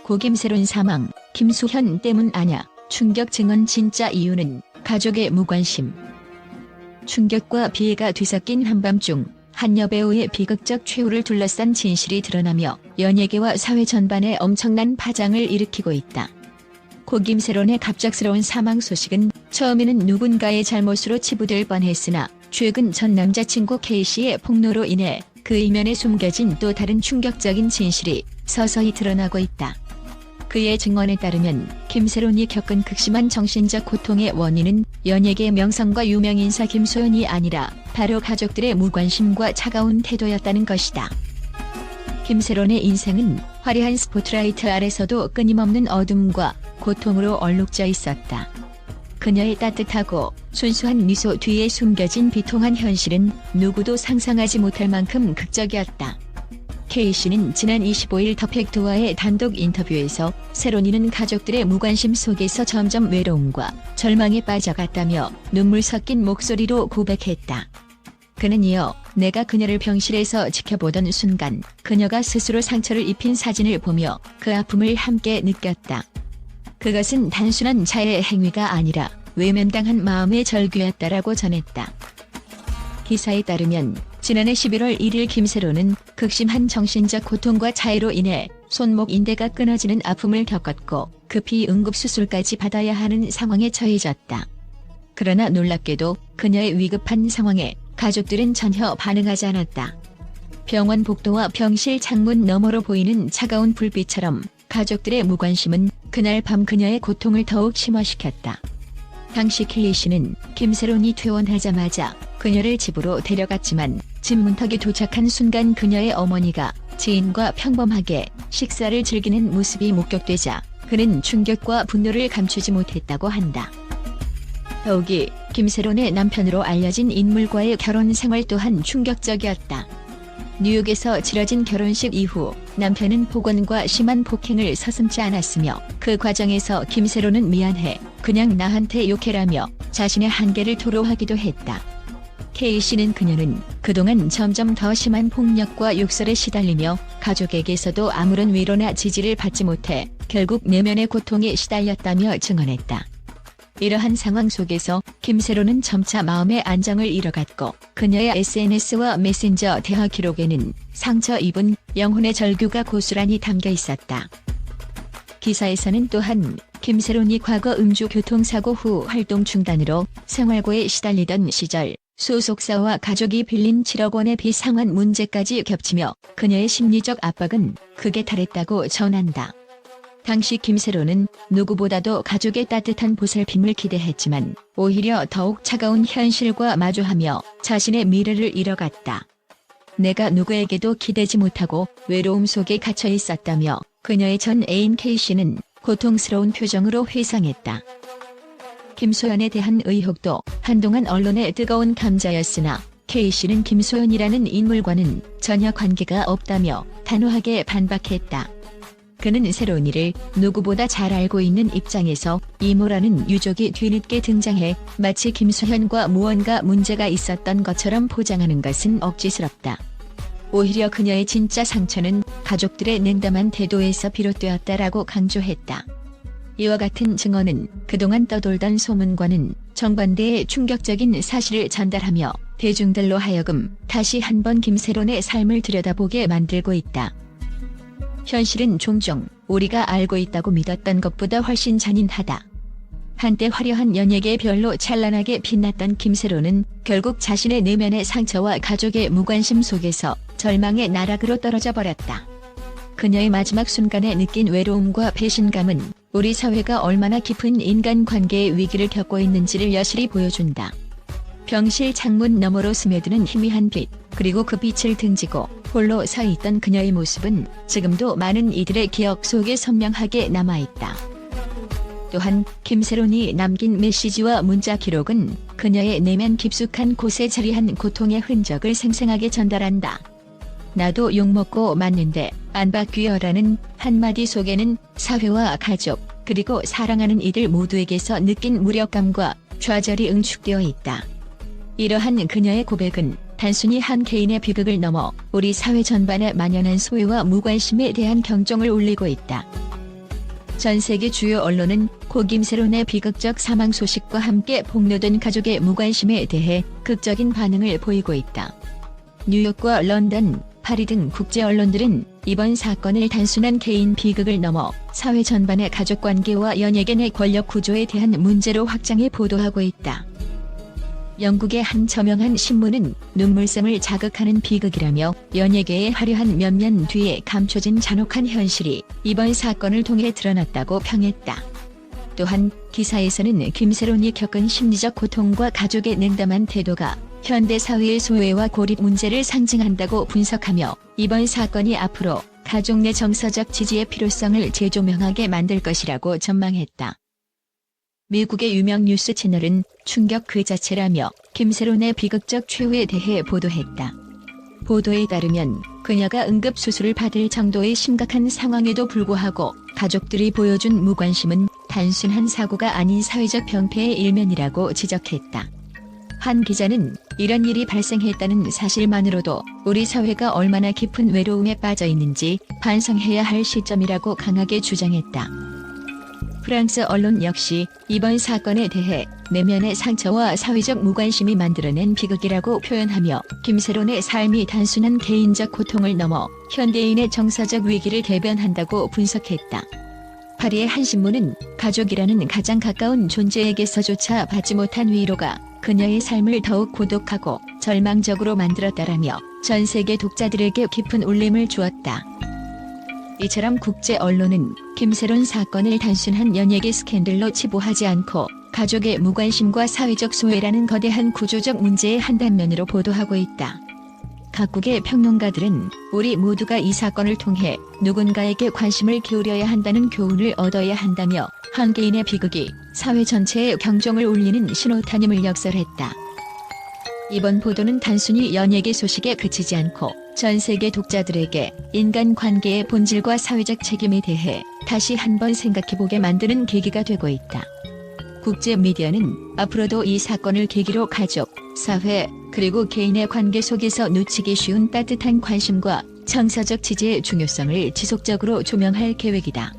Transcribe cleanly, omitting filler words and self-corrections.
고김새론 사망, 김수현 때문 아냐. 충격 증언 진짜 이유는 가족의 무관심. 충격과 비애가 뒤섞인 한밤중 한 여배우의 비극적 최후를 둘러싼 진실이 드러나며 연예계와 사회 전반에 엄청난 파장을 일으키고 있다. 고김새론의 갑작스러운 사망 소식은 처음에는 누군가의 잘못으로 치부될 뻔했으나 최근 전 남자친구 K씨의 폭로로 인해 그 이면에 숨겨진 또 다른 충격적인 진실이 서서히 드러나고 있다. 그의 증언에 따르면 김새론이 겪은 극심한 정신적 고통의 원인은 연예계 명성과 유명인사 김소연이 아니라 바로 가족들의 무관심과 차가운 태도였다는 것이다. 김새론의 인생은 화려한 스포트라이트 아래서도 끊임없는 어둠과 고통으로 얼룩져 있었다. 그녀의 따뜻하고 순수한 미소 뒤에 숨겨진 비통한 현실은 누구도 상상하지 못할 만큼 극적이었다. K씨는 지난 25일 더 팩트와의 단독 인터뷰에서 새론이는 가족들의 무관심 속에서 점점 외로움과 절망에 빠져갔다며 눈물 섞인 목소리로 고백했다. 그는 이어 내가 그녀를 병실에서 지켜보던 순간 그녀가 스스로 상처를 입힌 사진을 보며 그 아픔을 함께 느꼈다. 그것은 단순한 자해의 행위가 아니라 외면당한 마음의 절규였다라고 전했다. 기사에 따르면 지난해 11월 1일 김새론은 극심한 정신적 고통과 자해로 인해 손목 인대가 끊어지는 아픔을 겪었고 급히 응급수술까지 받아야 하는 상황에 처해졌다. 그러나 놀랍게도 그녀의 위급한 상황에 가족들은 전혀 반응하지 않았다. 병원 복도와 병실 창문 너머로 보이는 차가운 불빛처럼 가족들의 무관심은 그날 밤 그녀의 고통을 더욱 심화시켰다. 당시 K씨는 김새론이 퇴원하자마자 그녀를 집으로 데려갔지만 집 문턱에 도착한 순간 그녀의 어머니가 지인과 평범하게 식사를 즐기는 모습이 목격되자 그는 충격과 분노를 감추지 못했다고 한다. 더욱이 김새론의 남편으로 알려진 인물과의 결혼 생활 또한 충격적이었다. 뉴욕에서 치러진 결혼식 이후 남편은 폭언과 심한 폭행을 서슴지 않았으며 그 과정에서 김새론은 미안해, 그냥 나한테 욕해라며 자신의 한계를 토로하기도 했다. K씨는 그녀는 그동안 점점 더 심한 폭력과 욕설에 시달리며 가족에게서도 아무런 위로나 지지를 받지 못해 결국 내면의 고통에 시달렸다며 증언했다. 이러한 상황 속에서 김새론은 점차 마음의 안정을 잃어갔고 그녀의 SNS와 메신저 대화 기록에는 상처 입은 영혼의 절규가 고스란히 담겨 있었다. 기사에서는 또한 김새론이 과거 음주 교통사고 후 활동 중단으로 생활고에 시달리던 시절 소속사와 가족이 빌린 7억 원의 비상환 문제까지 겹치며 그녀의 심리적 압박은 극에 달했다고 전한다. 당시 김새론은 누구보다도 가족의 따뜻한 보살핌을 기대했지만 오히려 더욱 차가운 현실과 마주하며 자신의 미래를 잃어갔다. 내가 누구에게도 기대지 못하고 외로움 속에 갇혀 있었다며 그녀의 전 애인 K씨는 고통스러운 표정으로 회상했다. 김소연에 대한 의혹도 한동안 언론의 뜨거운 감자였으나 K씨는 김소연이라는 인물과는 전혀 관계가 없다며 단호하게 반박했다. 그는 새론이를 누구보다 잘 알고 있는 입장에서 이모라는 유족이 뒤늦게 등장해 마치 김소현과 무언가 문제가 있었던 것처럼 포장하는 것은 억지스럽다. 오히려 그녀의 진짜 상처는 가족들의 냉담한 태도에서 비롯되었다라고 강조했다. 이와 같은 증언은 그동안 떠돌던 소문과는 정반대의 충격적인 사실을 전달하며 대중들로 하여금 다시 한번 김새론의 삶을 들여다보게 만들고 있다. 현실은 종종 우리가 알고 있다고 믿었던 것보다 훨씬 잔인하다. 한때 화려한 연예계의 별로 찬란하게 빛났던 김새론은 결국 자신의 내면의 상처와 가족의 무관심 속에서 절망의 나락으로 떨어져 버렸다. 그녀의 마지막 순간에 느낀 외로움과 배신감은 우리 사회가 얼마나 깊은 인간관계의 위기를 겪고 있는지를 여실히 보여준다. 병실 창문 너머로 스며드는 희미한 빛, 그리고 그 빛을 등지고 홀로 서 있던 그녀의 모습은 지금도 많은 이들의 기억 속에 선명하게 남아있다. 또한 김새론이 남긴 메시지와 문자 기록은 그녀의 내면 깊숙한 곳에 자리한 고통의 흔적을 생생하게 전달한다. 나도 욕먹고 맞는데 안 바뀌어라는 한마디 속에는 사회와 가족, 그리고 사랑하는 이들 모두에게서 느낀 무력감과 좌절이 응축되어 있다. 이러한 그녀의 고백은 단순히 한 개인의 비극을 넘어 우리 사회 전반에 만연한 소외와 무관심에 대한 경종을 울리고 있다. 전 세계 주요 언론은 고 김세론의 비극적 사망 소식과 함께 폭로된 가족의 무관심에 대해 극적인 반응을 보이고 있다. 뉴욕과 런던, 파리 등 국제 언론들은 이번 사건을 단순한 개인 비극을 넘어 사회 전반의 가족관계와 연예계 내 권력 구조에 대한 문제로 확장해 보도하고 있다. 영국의 한 저명한 신문은 눈물샘을 자극하는 비극이라며 연예계의 화려한 면면 뒤에 감춰진 잔혹한 현실이 이번 사건을 통해 드러났다고 평했다. 또한 기사에서는 김세론이 겪은 심리적 고통과 가족의 냉담한 태도가 현대 사회의 소외와 고립 문제를 상징한다고 분석하며 이번 사건이 앞으로 가족 내 정서적 지지의 필요성을 재조명하게 만들 것이라고 전망했다. 미국의 유명 뉴스 채널은 충격 그 자체라며 김세론의 비극적 최후에 대해 보도했다. 보도에 따르면 그녀가 응급수술을 받을 정도의 심각한 상황에도 불구하고 가족들이 보여준 무관심은 단순한 사고가 아닌 사회적 병폐의 일면이라고 지적했다. 한 기자는 이런 일이 발생했다는 사실만으로도 우리 사회가 얼마나 깊은 외로움에 빠져 있는지 반성해야 할 시점이라고 강하게 주장했다. 프랑스 언론 역시 이번 사건에 대해 내면의 상처와 사회적 무관심이 만들어낸 비극이라고 표현하며 김세론의 삶이 단순한 개인적 고통을 넘어 현대인의 정서적 위기를 대변한다고 분석했다. 파리의 한 신문은 가족이라는 가장 가까운 존재에게서조차 받지 못한 위로가 그녀의 삶을 더욱 고독하고 절망적으로 만들었다라며 전 세계 독자들에게 깊은 울림을 주었다. 이처럼 국제 언론은 김세론 사건을 단순한 연예계 스캔들로 치부하지 않고 가족의 무관심과 사회적 소외라는 거대한 구조적 문제의 한 단면으로 보도하고 있다. 각국의 평론가들은 우리 모두가 이 사건을 통해 누군가에게 관심을 기울여야 한다는 교훈을 얻어야 한다며 한 개인의 비극이 사회 전체에 경종을 울리는 신호탄임을 역설했다. 이번 보도는 단순히 연예계 소식에 그치지 않고 전 세계 독자들에게 인간관계의 본질과 사회적 책임에 대해 다시 한번 생각해보게 만드는 계기가 되고 있다. 국제 미디어는 앞으로도 이 사건을 계기로 가족, 사회, 그리고 개인의 관계 속에서 놓치기 쉬운 따뜻한 관심과 정서적 지지의 중요성을 지속적으로 조명할 계획이다.